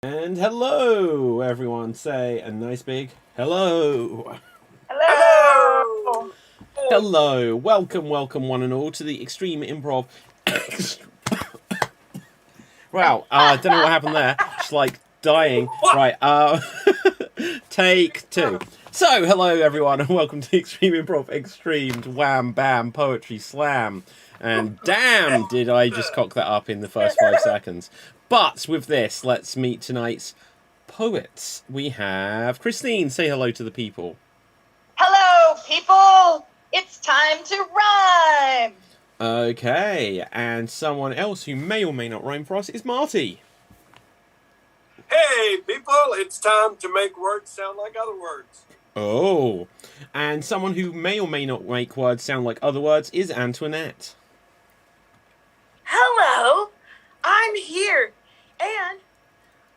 And hello, everyone. Say a nice big hello. Hello! Hello. Welcome, one and all, to the Extreme Improv. Wow, don't know what happened there. Just like dying. Right, take two. So, hello, everyone, and welcome to the Extreme Improv Xstreamed Wham Bam Poetry Slam. And damn, did I just cock that up in the first 5 seconds. But with this, let's meet tonight's poets. We have Christine. Say hello to the people. Hello, people! It's time to rhyme! Okay, and someone else who may or may not rhyme for us is Marty. Hey, people, it's time to make words sound like other words. Oh, and someone who may or may not make words sound like other words is Antoinette. Hello, I'm here, and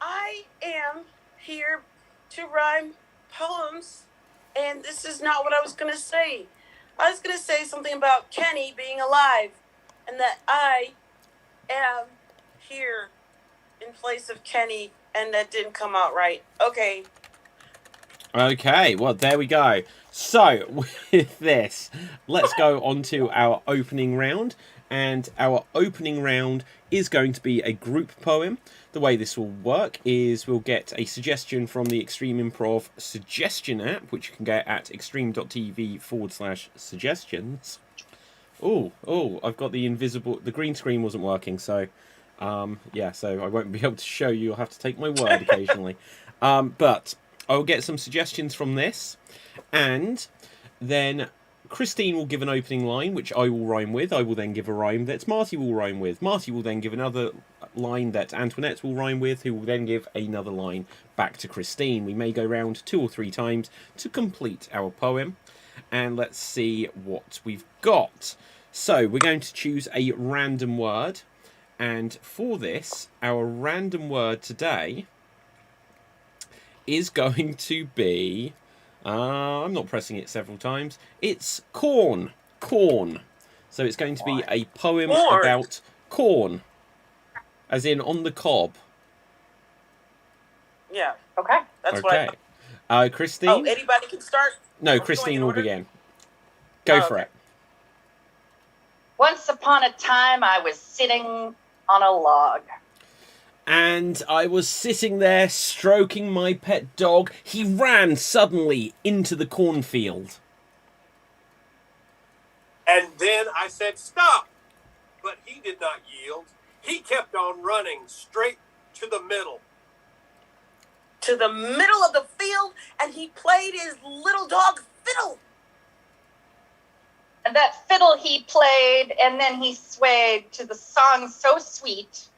I am here to rhyme poems, and this is not what I was going to say. I was going to say something about Kenny being alive, and that I am here in place of Kenny, and that didn't come out right. Okay. Okay, well, there we go. So, with this, let's go on to our opening round. And our opening round is going to be a group poem. The way this will work is we'll get a suggestion from the Extreme Improv suggestion app, which you can get at extreme.tv/suggestions. Oh, I've got the green screen wasn't working, so, yeah, so I won't be able to show you. I'll have to take my word occasionally. But I'll get some suggestions from this, and then Christine will give an opening line, which I will rhyme with. I will then give a rhyme that Marty will rhyme with. Marty will then give another line that Antoinette will rhyme with, who will then give another line back to Christine. We may go round 2 or 3 times to complete our poem. And let's see what we've got. So we're going to choose a random word. And for this, our random word today is going to be... I'm not pressing it several times. It's corn. Corn. So it's going to be a poem about corn. As in on the cob. Yeah. Okay. That's okay. what Christine? Oh, anybody can start? No, Christine will begin. Go for it. Once upon a time, I was sitting on a log. And I was sitting there stroking my pet dog. He ran suddenly into the cornfield. And then I said, stop! But he did not yield. He kept on running straight to the middle. To the middle of the field, and he played his little dog fiddle. And that fiddle he played, and then he swayed to the song so sweet.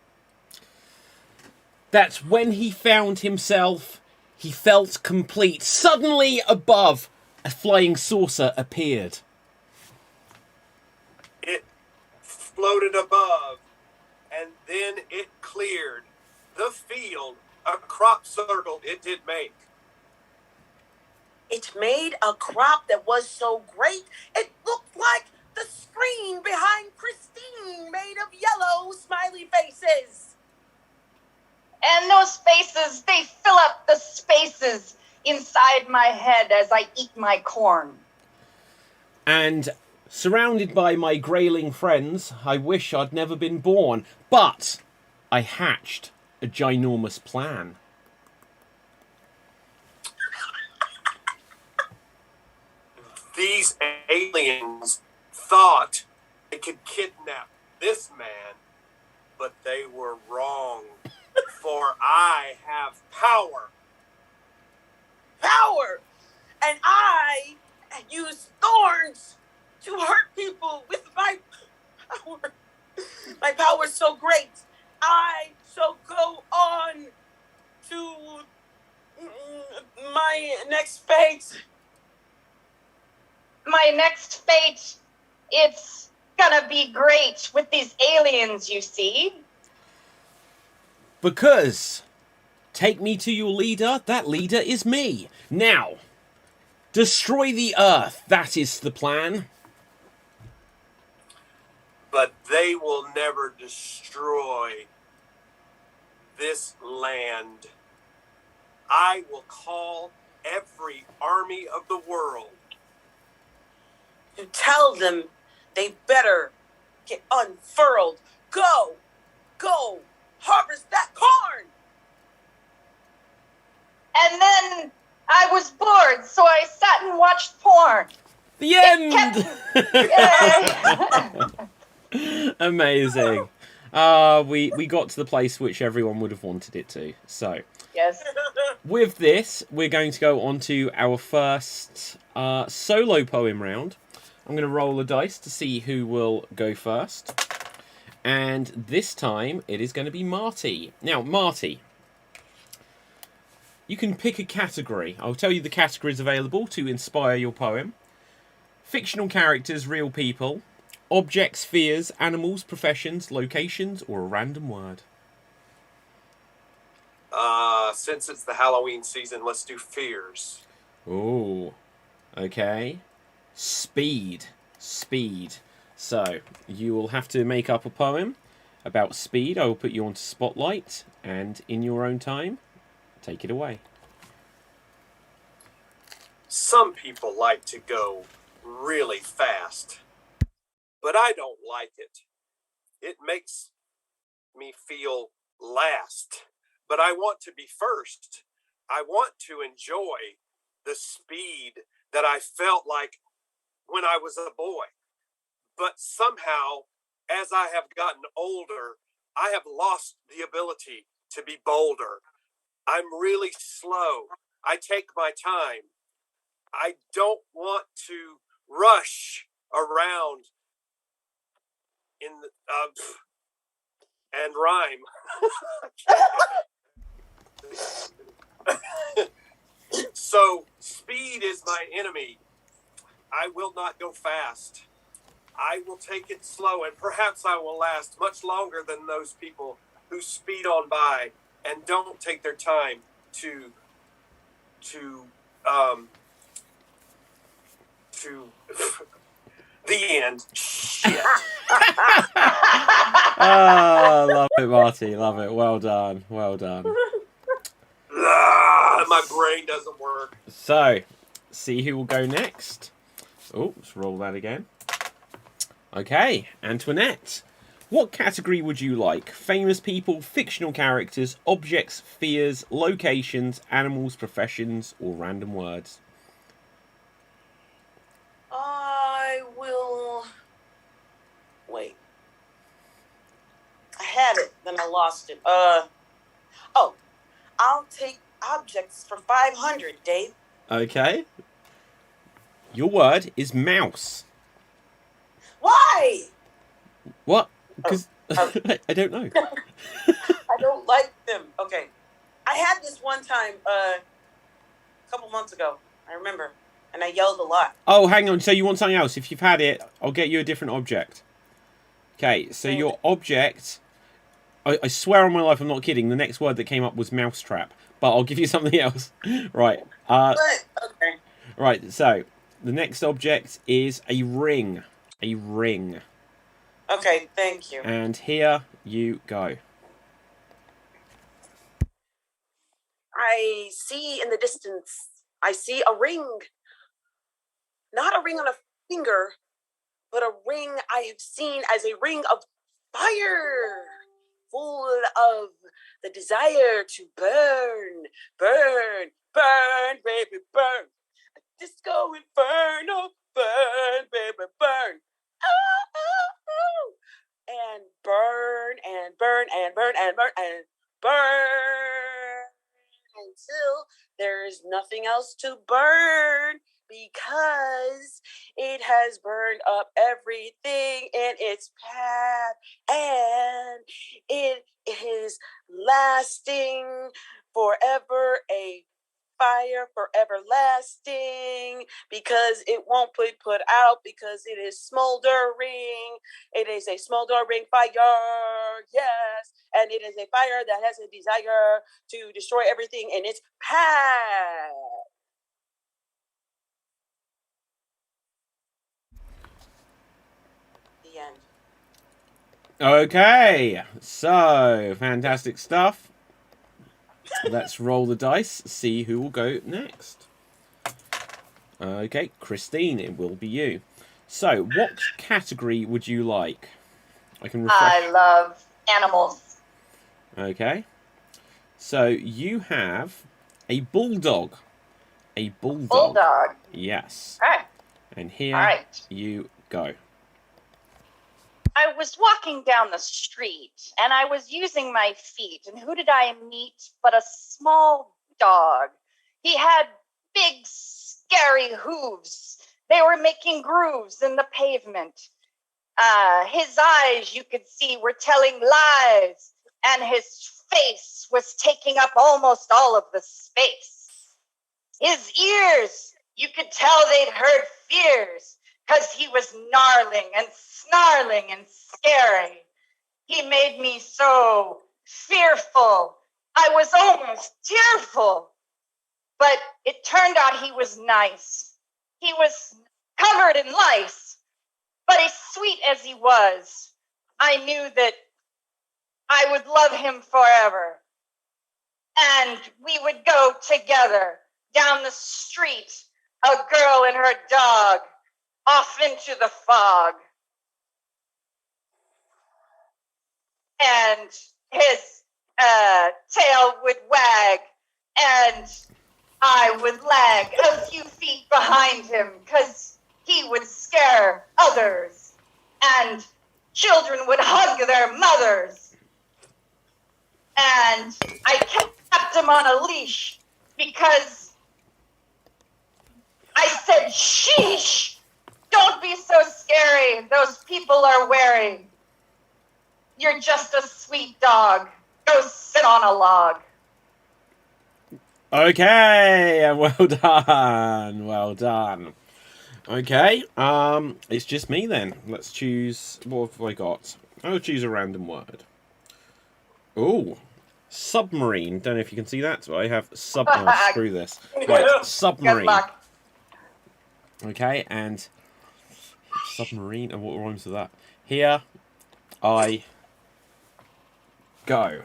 That's when he found himself, he felt complete. Suddenly above, a flying saucer appeared. It floated above, and then it cleared the field. A crop circle it did make. It made a crop that was so great, it looked like the screen behind Christine made of yellow smiley faces. And those faces, they fill up the spaces inside my head as I eat my corn. And surrounded by my grayling friends, I wish I'd never been born. But I hatched a ginormous plan. These aliens thought they could kidnap this man, but they were wrong. For I have power. Power! And I use thorns to hurt people with my power. My power is so great. I shall go on to my next fate. My next fate, it's gonna be great with these aliens, you see. Because, take me to your leader, that leader is me. Now, destroy the earth, that is the plan. But they will never destroy this land. I will call every army of the world to tell them they better get unfurled. Go, go, harvest that corn. And then I was bored, so I sat and watched porn. The end! Yay! Amazing. We got to the place which everyone would have wanted it to. So, Yes. with this, we're going to go on to our first solo poem round. I'm going to roll a dice to see who will go first. And this time, it is going to be Marty. Now, Marty, you can pick a category. I'll tell you the categories available to inspire your poem. Fictional characters, real people. Objects, spheres, animals, professions, locations, or a random word. Since it's the Halloween season, let's do fears. Oh, okay. Speed. Speed. So, you will have to make up a poem about speed. I will put you onto Spotlight, and in your own time, take it away. Some people like to go really fast, but I don't like it. It makes me feel last, but I want to be first. I want to enjoy the speed that I felt like when I was a boy. But somehow, as I have gotten older, I have lost the ability to be bolder. I'm really slow. I take my time. I don't want to rush around in and rhyme. So speed is my enemy. I will not go fast. I will take it slow, and perhaps I will last much longer than those people who speed on by and don't take their time to the end. Shit. Love it, Marty. Love it. Well done. Well done. My brain doesn't work. So, see who will go next. Oh, let's roll that again. Okay, Antoinette. What category would you like? Famous people, fictional characters, objects, fears, locations, animals, professions, or random words? I will... Wait. I had it, then I lost it. I'll take objects for 500, Dave. Okay. Your word is mouse. Why? What? Because I don't know. I don't like them. Okay. I had this one time a couple months ago. I remember. And I yelled a lot. Oh, hang on. So you want something else? If you've had it, I'll get you a different object. Okay, so your object... I swear on my life, I'm not kidding. The next word that came up was mousetrap. But I'll give you something else. Right. Okay. Right, so the next object is a ring. A ring. Okay, thank you. And here you go. I see in the distance, I see a ring. Not a ring on a finger, but a ring I have seen as a ring of fire, full of the desire to burn, burn, burn, baby, burn. A disco inferno, burn, baby, burn. Oh, oh, oh. And burn, and burn, and burn, and burn, and burn until there is nothing else to burn, because it has burned up everything in its path, and it is lasting forever, a fire forever lasting, because it won't be put out, because it is smoldering. It is a smoldering fire, yes, and it is a fire that has a desire to destroy everything in its path. The end. Okay, so fantastic stuff. Let's roll the dice, see who will go next. Okay, Christine, it will be you. So, what category would you like? I can refresh. I love animals. Okay. So, you have a bulldog. A bulldog. Bulldog. Yes. All right. And here All right. you go. I was walking down the street and I was using my feet, and who did I meet but a small dog? He had big, scary hooves. They were making grooves in the pavement. His eyes, you could see, were telling lies, and his face was taking up almost all of the space. His ears, you could tell they'd heard fears, because he was gnarling and snarling and scary. He made me so fearful. I was almost tearful. But it turned out he was nice. He was covered in lice. But as sweet as he was, I knew that I would love him forever. And we would go together down the street, a girl and her dog, off into the fog. And his tail would wag, and I would lag a few feet behind him because he would scare others, and children would hug their mothers. And I kept him on a leash because I said, sheesh, don't be so scary. Those people are wary. You're just a sweet dog. Go sit on a log. Okay, well done. Well done. Okay, it's just me then. Let's choose. What have I got? I'll choose a random word. Oh, submarine. Don't know if you can see that. So I have screw this. Right, submarine. Good luck. Okay, and submarine. And what rhymes with that? Here I go.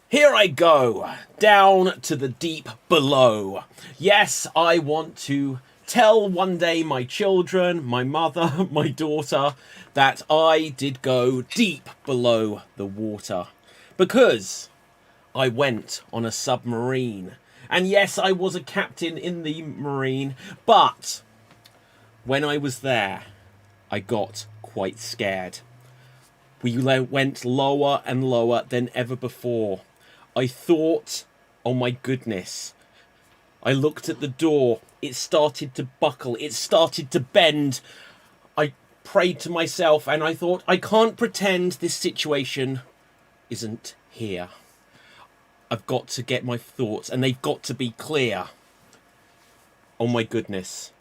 Here I go, down to the deep below. Yes, I want to tell one day my children, my mother, my daughter, that I did go deep below the water. Because I went on a submarine. And yes, I was a captain in the marine, but when I was there, I got quite scared. We went lower and lower than ever before. I thought, oh my goodness. I looked at the door. It started to buckle. It started to bend. I prayed to myself and I thought, I can't pretend this situation isn't here. I've got to get my thoughts and they've got to be clear. Oh my goodness.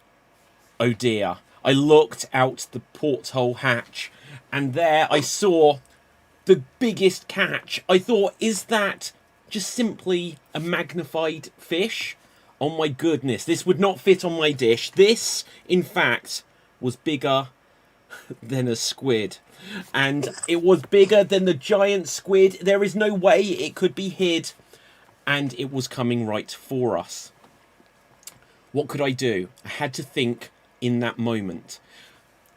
Oh dear. I looked out the porthole hatch and there I saw the biggest catch. I thought, is that just simply a magnified fish? Oh my goodness, this would not fit on my dish. This, in fact, was bigger than a squid. And it was bigger than the giant squid. There is no way it could be hid. And it was coming right for us. What could I do? I had to think in that moment.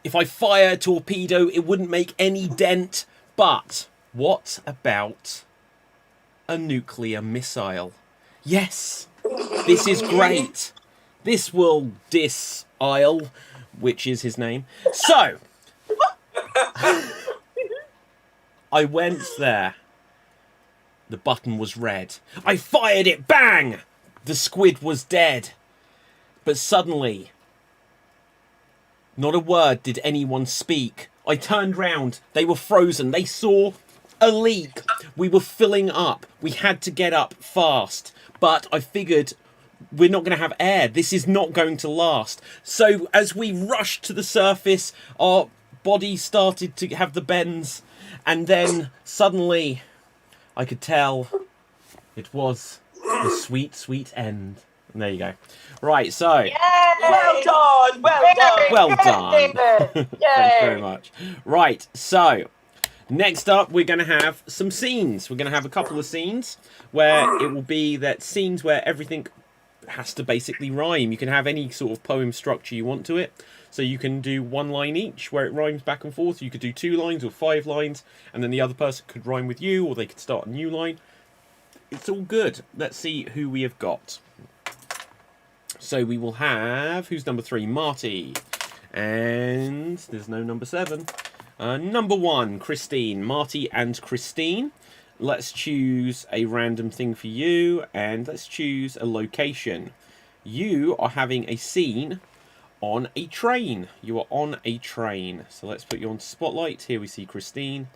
If I fire a torpedo, it wouldn't make any dent. But what about a nuclear missile? Yes, this is great. This will dis-isle, which is his name. So, I went there. The button was red. I fired it, bang! The squid was dead. But suddenly, not a word did anyone speak. I turned round. They were frozen. They saw a leak. We were filling up. We had to get up fast. But I figured we're not going to have air. This is not going to last. So as we rushed to the surface, our body started to have the bends. And then suddenly I could tell it was the sweet, sweet end. And there you go. Right, so. Yay! Well done. Well done. Well done. David. Thanks very much. Right, so Next up, we're going to have some scenes. We're going to have a couple of scenes where it will be that scenes where everything has to basically rhyme. You can have any sort of poem structure you want to it. So you can do one line each where it rhymes back and forth. You could do 2 lines or 5 lines, and then the other person could rhyme with you, or they could start a new line. It's all good. Let's see who we have got. So we will have, who's number 3? Marty. And there's no number 7. Number 1, Christine. Marty and Christine. Let's choose a random thing for you, and let's choose a location. You are having a scene on a train. You are on a train. So let's put you on spotlight. Here we see Christine.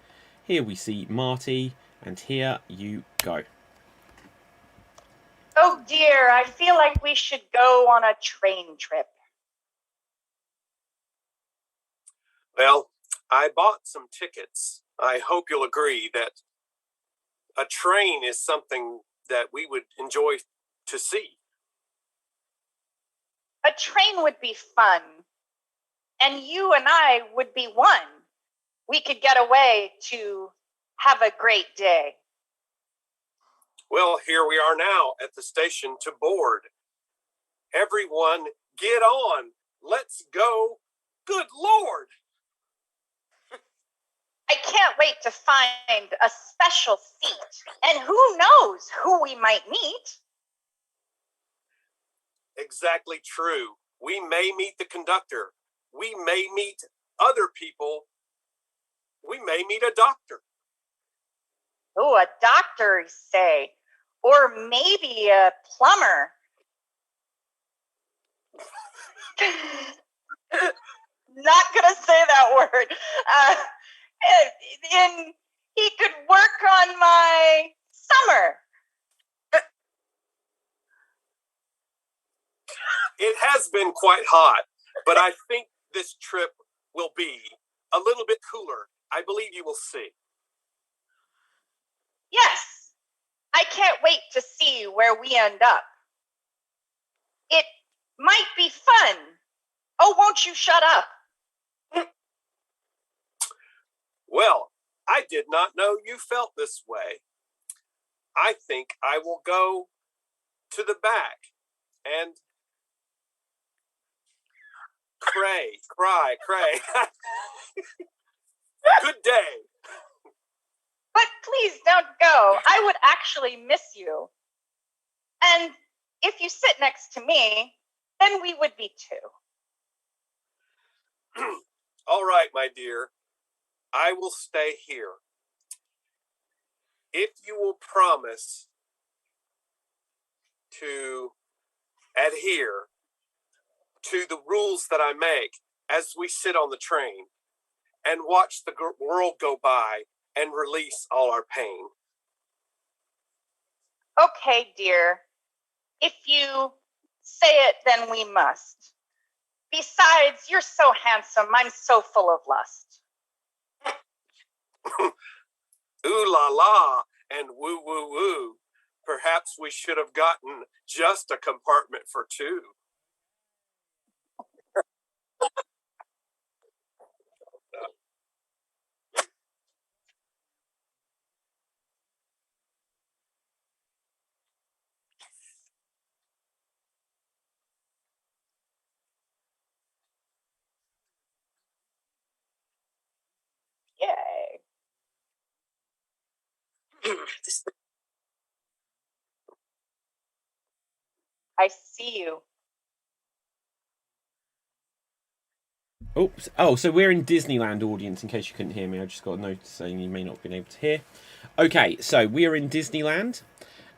Here we see Marty. And here you go. Oh dear, I feel like we should go on a train trip. Well, I bought some tickets. I hope you'll agree that a train is something that we would enjoy to see. A train would be fun, and you and I would be one. We could get away to have a great day. Well, here we are now at the station to board. Everyone, get on. Let's go. Good Lord. I can't wait to find a special seat, and who knows who we might meet. Exactly true. We may meet the conductor. We may meet other people. We may meet a doctor. Oh, a doctor, you say, or maybe a plumber. Not gonna say that word. And he could work on my summer. It has been quite hot, but I think this trip will be a little bit cooler. I believe you will see. Yes, I can't wait to see where we end up. It might be fun. Oh, won't you shut up? Well, I did not know you felt this way. I think I will go to the back and cray. Good day. But please don't go. I would actually miss you. And if you sit next to me, then we would be too. All right, my dear. I will stay here. If you will promise to adhere to the rules that I make as we sit on the train and watch the world go by and release all our pain. Okay, dear. If you say it, then we must. Besides, you're so handsome. I'm so full of lust. Ooh la la and woo woo woo. Perhaps we should have gotten just a compartment for 2. Yay. I see you. Oops. Oh, so we're in Disneyland, audience, in case you couldn't hear me. I just got a note saying you may not have been able to hear. Okay, so we are in Disneyland,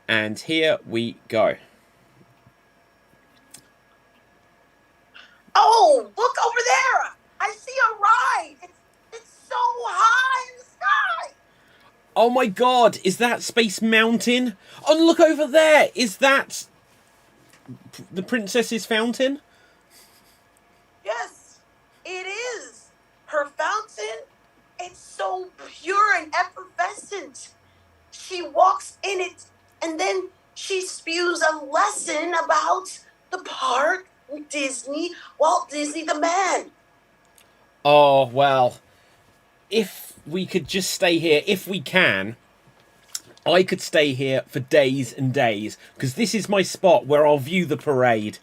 and here we go. Oh, look over there! I see a ride. It's so high in the sky. Oh my god, is that Space Mountain? Oh, look over there! Is that the Princess's Fountain? Yes, it is. Her fountain, it's so pure and effervescent. She walks in it, and then she spews a lesson about the park, Disney, Walt Disney the man. Oh, well, if we could just stay here if we can. I could stay here for days and days because this is my spot where I'll view the parade.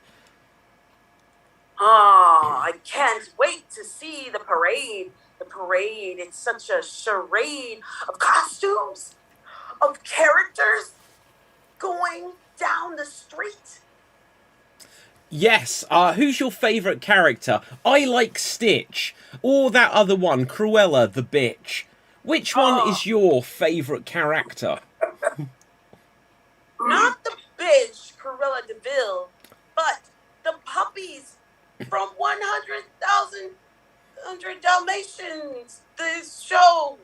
Ah, I can't wait to see the parade. The parade, it's such a charade of costumes, of characters going down the street. Yes, who's your favourite character? I like Stitch, or that other one, Cruella the bitch. Which one is your favourite character? Not the bitch, Cruella DeVille, but the puppies from 100 Dalmatians, the show.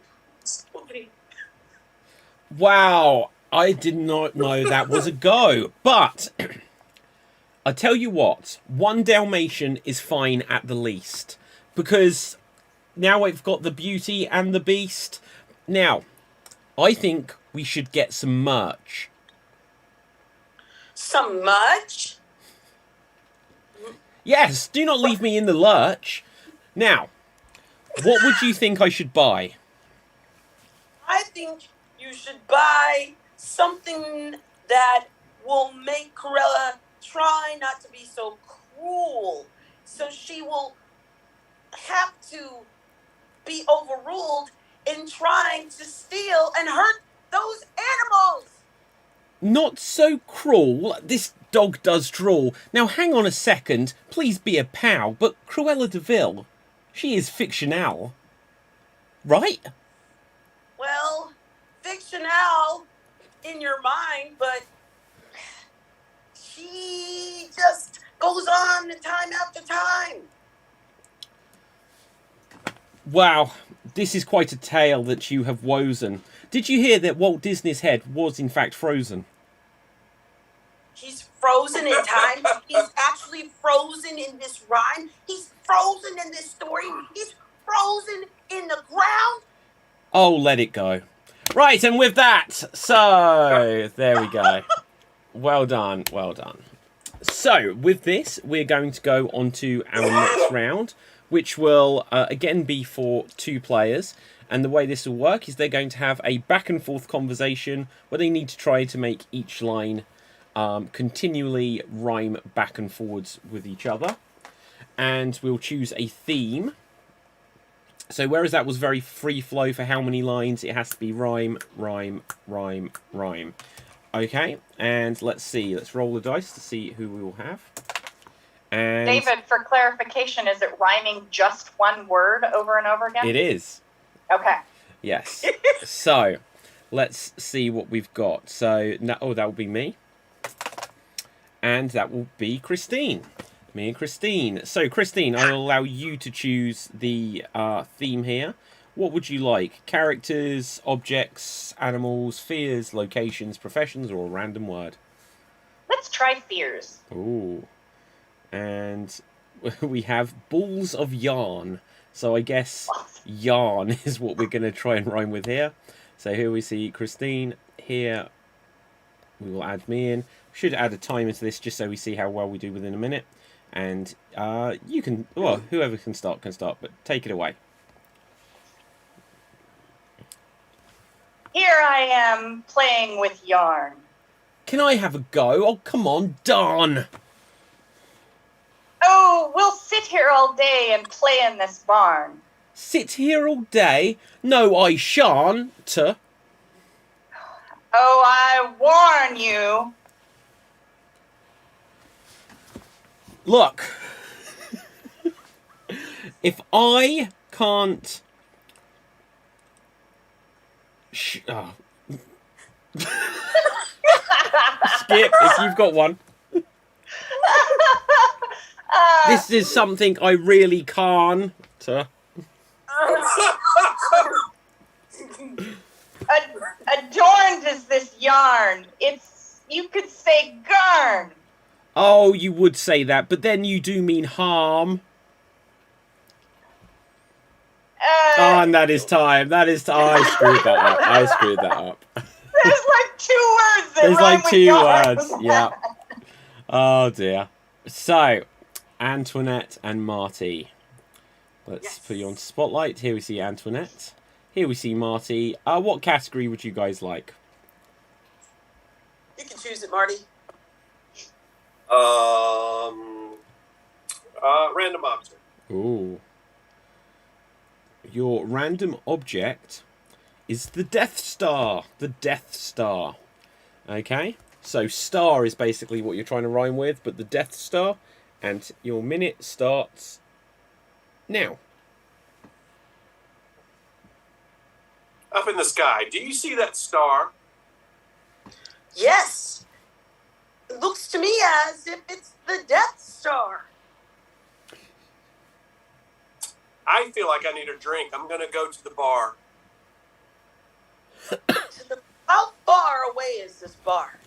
Wow, I did not know that was a go. But I tell you what, one Dalmatian is fine at the least. Because now we've got the Beauty and the Beast. Now, I think we should get some merch. Some much? Yes, do not leave me in the lurch. Now, what would you think I should buy? I think you should buy something that will make Corella try not to be so cruel. So she will have to be overruled in trying to steal and hurt those animals. Not so cruel. This dog does drool. Now, hang on a second. Please be a pal. But Cruella DeVille, she is fictional. Right? Well, fictional in your mind, but she just goes on time after time. Wow, this is quite a tale that you have woven. Did you hear that Walt Disney's head was in fact frozen? He's frozen in time. He's actually frozen in this rhyme. He's frozen in this story. He's frozen in the ground. Oh, let it go. Right, and with that, so there we go. Well done, well done. So, with this, we're going to go on to our next round, which will again be for 2 players. And the way this will work is they're going to have a back and forth conversation where they need to try to make each line continually rhyme back and forwards with each other. And we'll choose a theme. So whereas that was very free flow for how many lines, it has to be rhyme, rhyme, rhyme, rhyme. Okay, and let's see. Let's roll the dice to see who we will have. And David, for clarification, is it rhyming just one word over and over again? it is. Okay. Yes. So, let's see what we've got. So, that will be me. And that will be Christine. Me and Christine. So, Christine, I will allow you to choose the theme here. What would you like? Characters, objects, animals, fears, locations, professions, or a random word? Let's try fears. Ooh. And we have balls of yarn. So I guess yarn is what we're going to try and rhyme with here. So here we see Christine. Here we will add me in. Should add a timer to this just so we see how well we do within a minute. And you can, well, whoever can start, but take it away. Here I am playing with yarn. Can I have a go? Oh, come on, darn. Oh, we'll sit here all day and play in this barn. Sit here all day? No, I shan't. Oh, I warn you. Look. If I can't... Oh. Skip, if you've got one. This is something I really can't. Adorned is this yarn. It's, you could say garn. Oh, you would say that, but then you do mean harm. And that is time. That is time. I screwed that up. There's like 2 words. There's like 2 yarn. words. Yeah. Oh dear. So, Antoinette and Marty. Let's put you on spotlight. Here we see Antoinette. Here we see Marty. What category would you guys like? You can choose it, Marty. Random object. Ooh. Your random object is the Death Star. The Death Star. Okay? So star is basically what you're trying to rhyme with, but the Death Star. And your minute starts now. Up in the sky, do you see that star? Yes. It looks to me as if it's the Death Star. I feel like I need a drink. I'm going to go to the bar. How far away is this bar?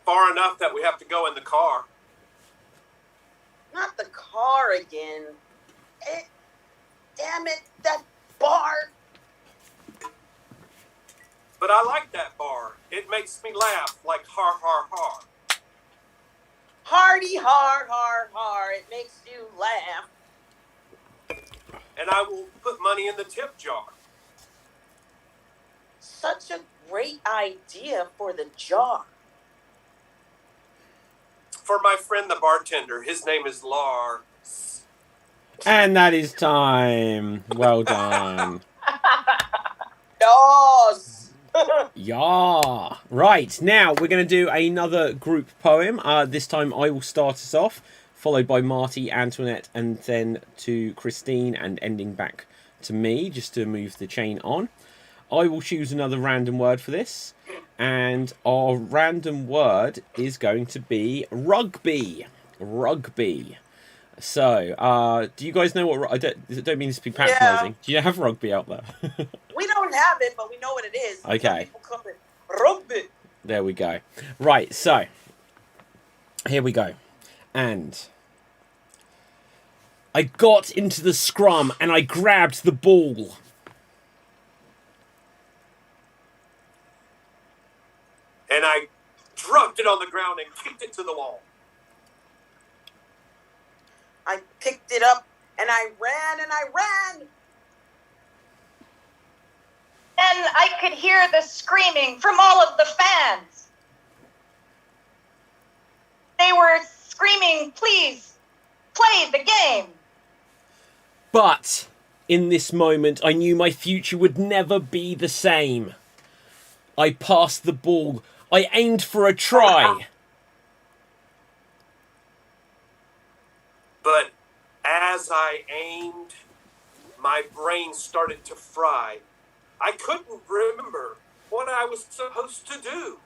Far enough that we have to go in the car. Not the car again. Damn it, that bar. But I like that bar. It makes me laugh like har, har, har. Hardy, har, har, har. It makes you laugh. And I will put money in the tip jar. Such a great idea for the jar. For my friend the bartender, his name is Lars. And that is time. Well done. Yes. Yeah. Right, now we're going to do another group poem. This time I will start us off, followed by Marty, Antoinette, and then to Christine, and ending back to me, just to move the chain on. I will choose another random word for this, and our random word is going to be rugby. Rugby. So, do you guys know what... I don't mean this to be patronising. Yeah. Do you have rugby out there? We don't have it, but we know what it is. Okay. Some people call it rugby. There we go. Right, so, here we go. And I got into the scrum and I grabbed the ball. And I dropped it on the ground and kicked it to the wall. I picked it up and I ran and I ran. And I could hear the screaming from all of the fans. They were screaming, please, play the game. But in this moment, I knew my future would never be the same. I passed the ball. I aimed for a try. But as I aimed, my brain started to fry. I couldn't remember what I was supposed to do.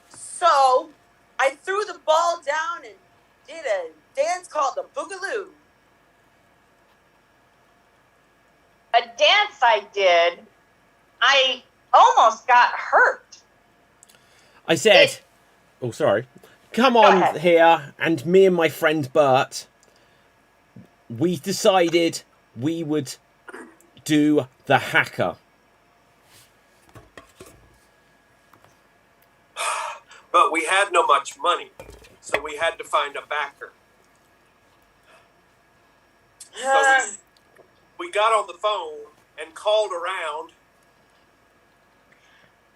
So I threw the ball down and did a dance called the Boogaloo. A dance I did, I almost got hurt. I said, oh, sorry. Come on here, and me and my friend Bert, we decided we would do the hacker. But we had no much money, so we had to find a backer. So we got on the phone and called around.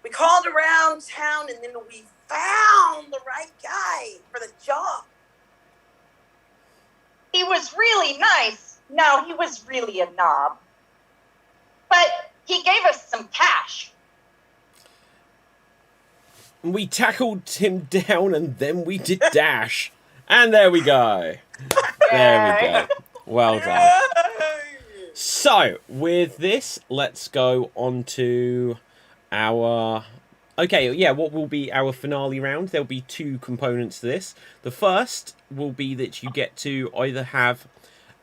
We called around town and then we found the right guy for the job. He was really nice. No, he was really a knob. But he gave us some cash. We tackled him down and then we did dash. And there we go. There we go. Well done. So, with this, let's go on to our... Okay, yeah, what will be our finale round? There'll be two components to this. The first will be that you get to either have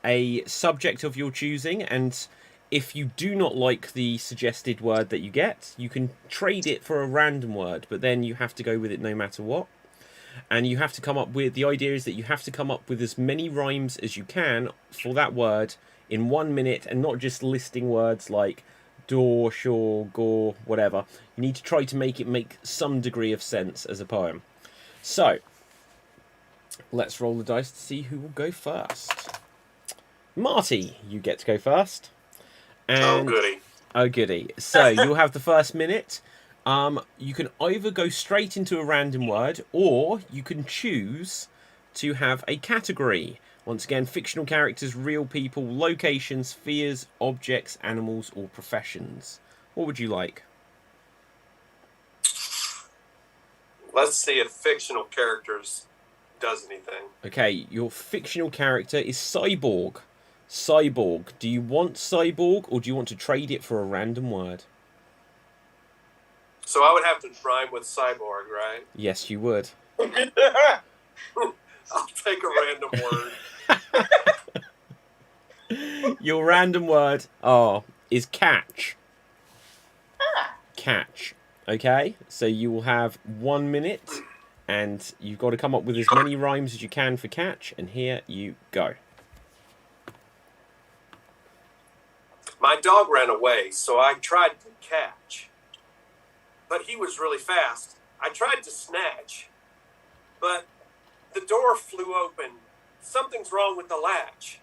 a subject of your choosing, and if you do not like the suggested word that you get, you can trade it for a random word, but then you have to go with it no matter what. And you have to come up with... The idea is that you have to come up with as many rhymes as you can for that word in 1 minute, and not just listing words like door, shore, gore, whatever. You need to try to make it make some degree of sense as a poem. So, let's roll the dice to see who will go first. Marty, you get to go first. Oh, And, goody. oh, goody. So, you'll have the first minute. You can either go straight into a random word, or you can choose to have a category. Once again, fictional characters, real people, locations, fears, objects, animals, or professions. What would you like? Let's see if fictional characters does anything. Okay, your fictional character is Cyborg. Cyborg. Do you want Cyborg, or do you want to trade it for a random word? So I would have to rhyme with cyborg, right? Yes, you would. I'll take a random word. Your random word is catch. Catch. Okay, so you will have 1 minute, and you've got to come up with as many rhymes as you can for catch, and here you go. My dog ran away, so I tried to catch. But he was really fast. I tried to snatch, but the door flew open. Something's wrong with the latch.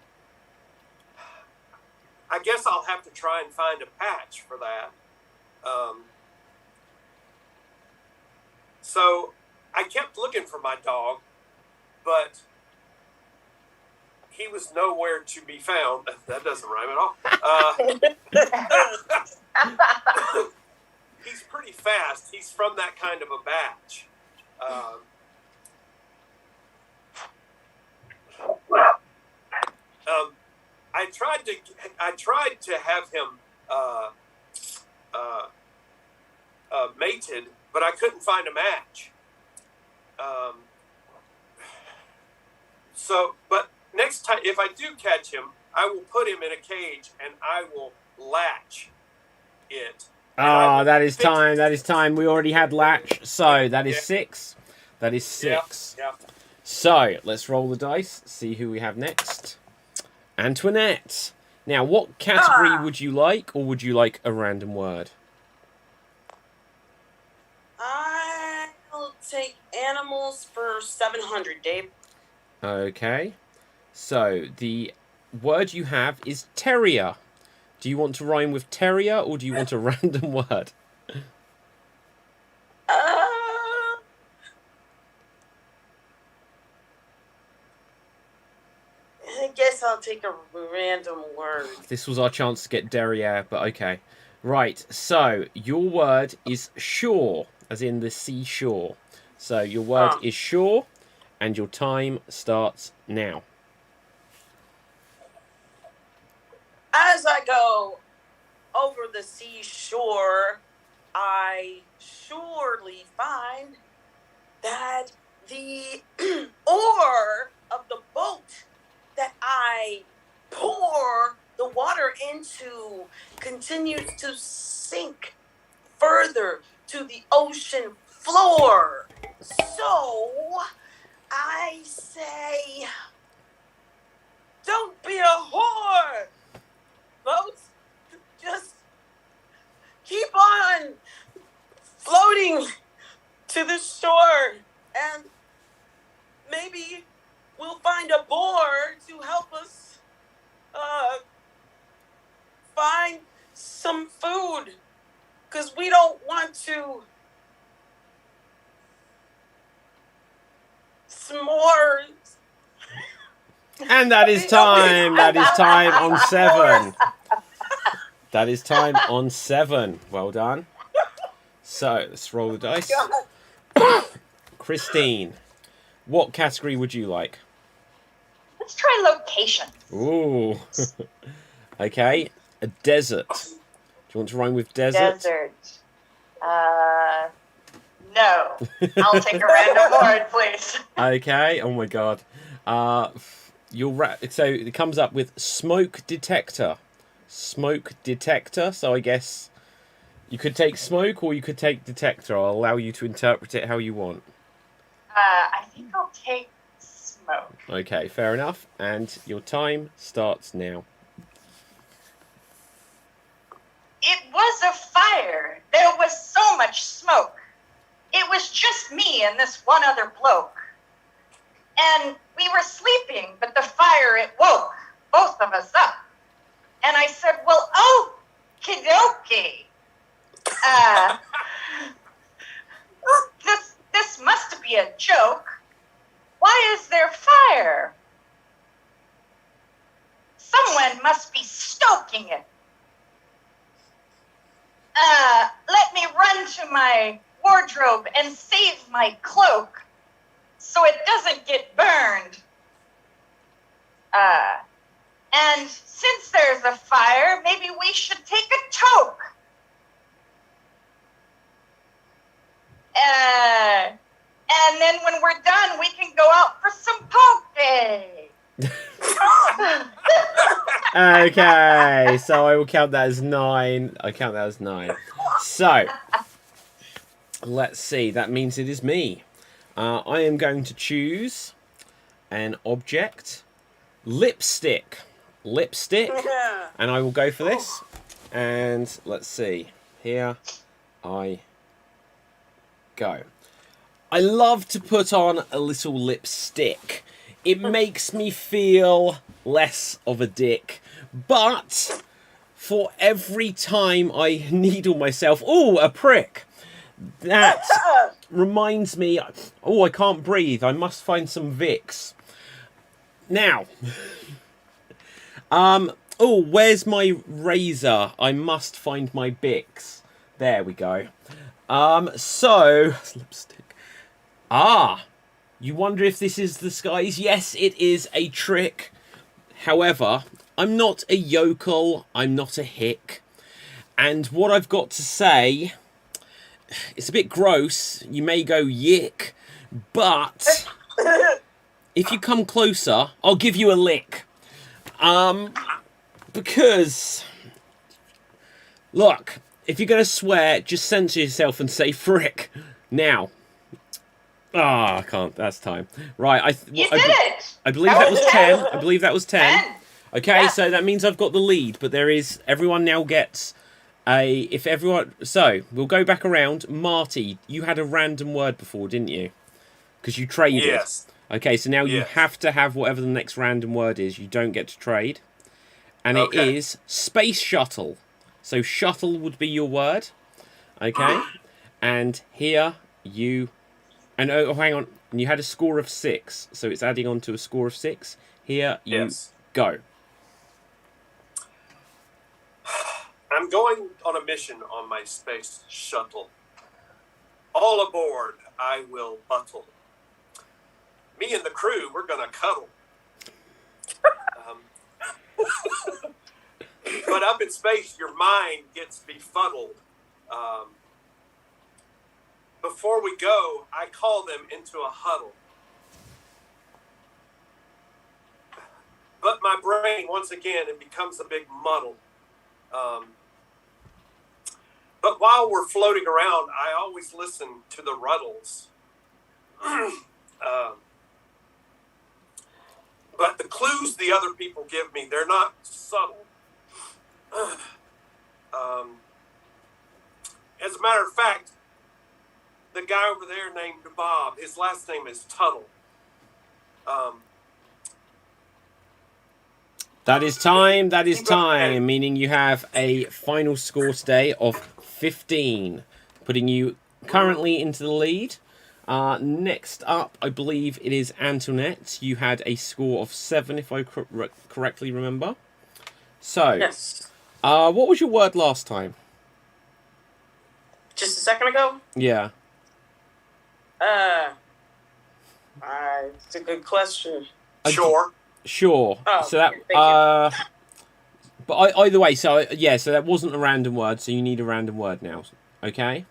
I guess I'll have to try and find a patch for that. So I kept looking for my dog, but he was nowhere to be found. That doesn't rhyme at all. He's pretty fast. He's from that kind of a batch. I tried to have him mated, but I couldn't find a match. But next time, if I do catch him, I will put him in a cage and I will latch it. That is time. That is time. We already had latch, so that is 6. That is 6. Yeah. So let's roll the dice. See who we have next. Antoinette. Now, what category would you like, or would you like a random word? I'll take animals for 700, Dave. Okay. So the word you have is terrier. Do you want to rhyme with terrier, or do you want a random word? I guess I'll take a random word. This was our chance to get derriere, but okay. Right, so your word is shore, as in the seashore. So your word is shore, and your time starts now. As I go over the seashore, I surely find that the oar of the boat that I pour the water into continues to sink further to the ocean floor. So I say, don't be a whore, boats. Just keep on floating to the shore, and maybe we'll find a boar to help us find some food, because we don't want to s'mores. And that is time. That is time on 7. That is time on 7. Well done. So let's roll the dice. Christine, what category would you like? Let's try location. Ooh. Okay. A desert. Do you want to rhyme with desert? Desert. No. I'll take a random word, please. Okay. Oh my god. So it comes up with smoke detector. Smoke detector. So I guess you could take smoke or you could take detector. I'll allow you to interpret it how you want. I think I'll take smoke. Okay, fair enough. And your time starts now. It was a fire. There was so much smoke. It was just me and this one other bloke. And we were sleeping, but the fire, it woke. both of us up. And I said, well, okie dokie. This must be a joke. Why is there fire? Someone must be stoking it. Let me run to my wardrobe and save my cloak so it doesn't get burned. And since there's a fire, maybe we should take a toke. And then when we're done, we can go out for some poke. Okay, so I will count that as 9. I count that as 9. So, let's see. That means it is me. I am going to choose an object. Lipstick. Lipstick. And I will go for this. And let's see. Here I go. I love to put on a little lipstick. It makes me feel less of a dick. But for every time I needle myself, a prick. That reminds me, I can't breathe. I must find some Vicks. Now, where's my razor? I must find my Bix. There we go. So, lipstick. You wonder if this is the skies? Yes, it is a trick. However, I'm not a yokel. I'm not a hick. And what I've got to say, it's a bit gross. You may go yick. But if you come closer, I'll give you a lick. Because, look, if you're going to swear, just censor yourself and say frick. Now. I can't. That's time. Right. You did it. I believe that was 10. I believe that was 10. 10. Okay, Yeah. so that means I've got the lead, but everyone now gets so we'll go back around. Marty, you had a random word before, didn't you? Because you traded. Yes. Okay, so now you Yes. have to have whatever the next random word is. You don't get to trade. And Okay. it is space shuttle. So shuttle would be your word. Okay? And here you... And hang on. You had a score of 6. So it's adding on to a score of 6. Here you go. I'm going on a mission on my space shuttle. All aboard, I will buttle. Me and the crew, we're gonna cuddle. But up in space, your mind gets befuddled. Before we go, I call them into a huddle. But my brain, once again, it becomes a big muddle. But while we're floating around, I always listen to the ruddles. But the clues the other people give me, they're not subtle. As a matter of fact, the guy over there named Bob, his last name is Tuttle. That is time. That is time. Meaning you have a final score today of 15, putting you currently into the lead. Next up, I believe it is Antoinette. You had a score of 7, if I correctly remember. So, Yes. What was your word last time? Just a second ago? Yeah. It's a good question. Sure. Sure. Oh, so that, thank you. but either way, so that wasn't a random word, so you need a random word now, okay?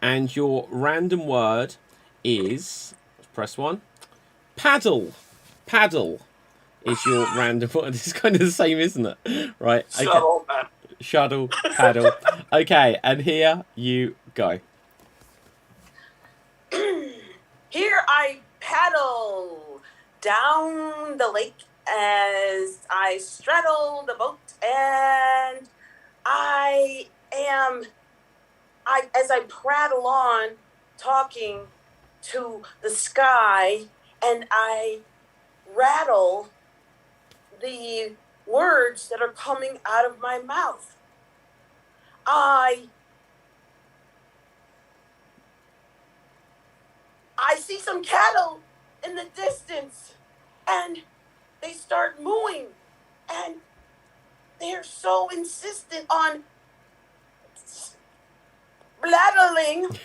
And your random word is, press 1, paddle. Paddle is your random word. It's kind of the same, isn't it? Right. Okay. Shuttle, man. Shuttle, paddle. Okay, and here you go. Here I paddle down the lake as I straddle the boat, and as I prattle on, talking to the sky, and I rattle the words that are coming out of my mouth. I see some cattle in the distance, and they start mooing, and they're so insistent on bladdering.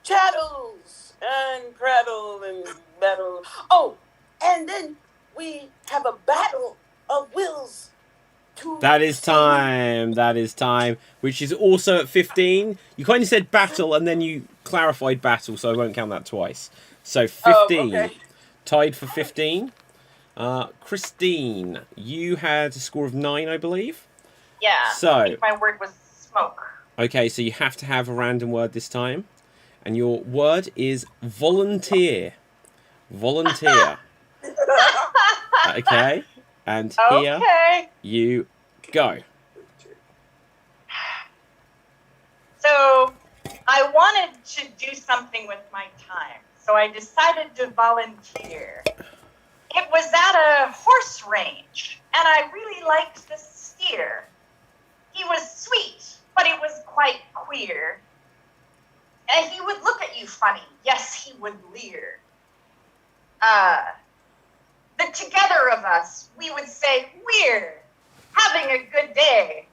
Chattels and prattle and battle. Oh, and then we have a battle of wills. That is time. That is time. Which is also at 15. You kind of said battle and then you clarified battle, so I won't count that twice. So 15. Okay. Tied for 15. Christine, you had a score of 9, I believe. Yeah. So, I think my word was smoke. okay, so you have to have a random word this time. And your word is volunteer. Volunteer. Okay. And here Okay. you go. So I wanted to do something with my time, so I decided to volunteer. It was at a horse range, and I really liked the steer. He was sweet, but he was quite queer. And he would look at you funny. Yes, he would leer. The together of us, we would say, we're having a good day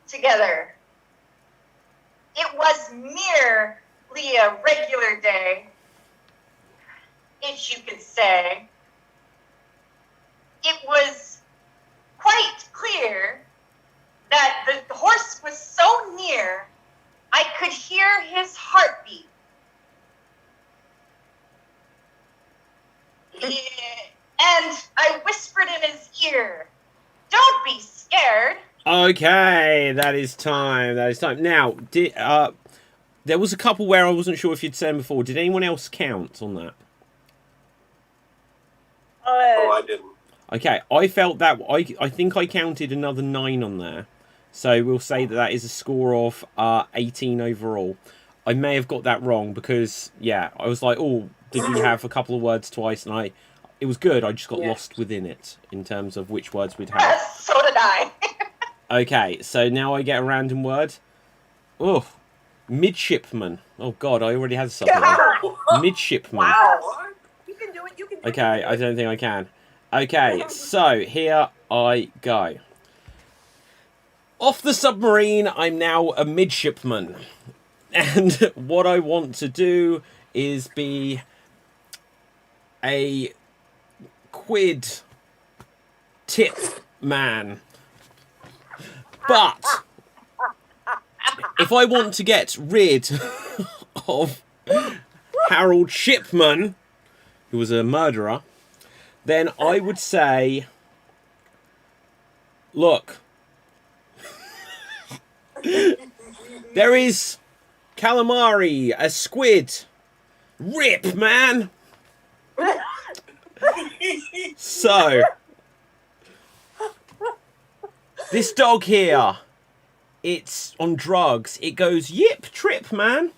together. It was merely a regular day, if you could say. It was quite clear that the horse was so near, I could hear his heartbeat. And I whispered in his ear, "Don't be scared." Okay, that is time. That is time. Now, there was a couple where I wasn't sure if you'd said them before. Did anyone else count on that? Oh, I didn't. Okay, I felt that I think I counted another 9 on there, so we'll say that that is a score of 18 overall. I may have got that wrong because I was like, oh, did you have a couple of words twice? And it was good. I just got lost within it in terms of which words we'd have. So did I. Okay, so now I get a random word. Oh, midshipman. Oh God, I already had something. Midshipman. Wow. You can do it. You can do it. Okay, I don't think I can. Okay, so here I go. Off the submarine, I'm now a midshipman. And what I want to do is be a quid tip man. But if I want to get rid of Harold Shipman, who was a murderer, then I would say, look, there is calamari, a squid, rip, man. So, this dog here, it's on drugs. It goes, yip, trip, man.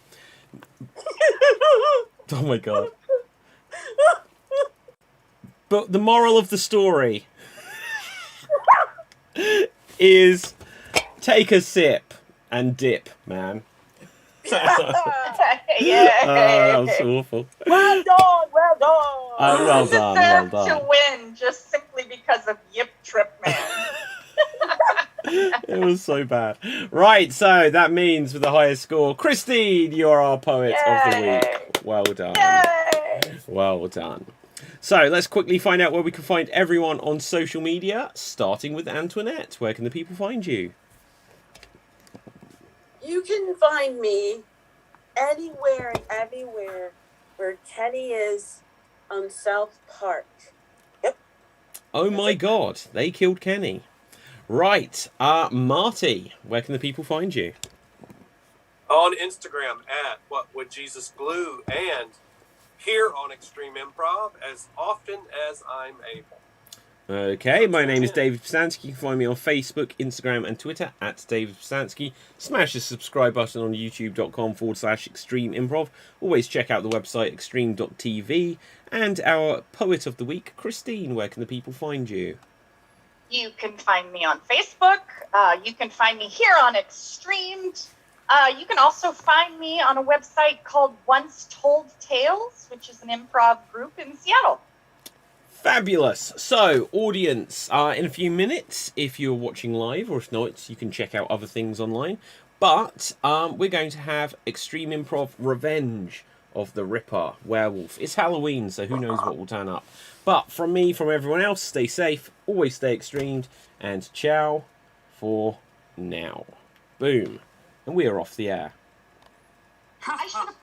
Oh my God. But the moral of the story is take a sip and dip, man. That was awful. Well done. Well done. Well done. Well done. To win just simply because of Yip Trip Man. It was so bad. Right, so that means with the highest score, Christine, you're our poet of the week. Well done. Yay! Well done. So let's quickly find out where we can find everyone on social media, starting with Antoinette. Where can the people find you? You can find me anywhere and everywhere where Kenny is on South Park. Yep. Oh my God, they killed Kenny. Right, Marty, where can the people find you? On Instagram at What Would Jesus Glue, and here on Extreme Improv as often as I'm able. Okay, my name is David Psansky. You can find me on Facebook, Instagram, and Twitter at David Psansky. Smash the subscribe button on youtube.com/Extreme Improv. Always check out the website extreme.tv. And our poet of the week, Christine. Where can the people find you? You can find me on Facebook. You can find me here on Xstreamed. You can also find me on a website called Once Told Tales, which is an improv group in Seattle. Fabulous. So, audience, in a few minutes, if you're watching live, or if not, you can check out other things online. But we're going to have Extreme Improv Revenge of the Ripper Werewolf. It's Halloween, so who knows what will turn up. But from me, from everyone else, stay safe, always stay extremed, and ciao for now. Boom. And we are off the air. I should have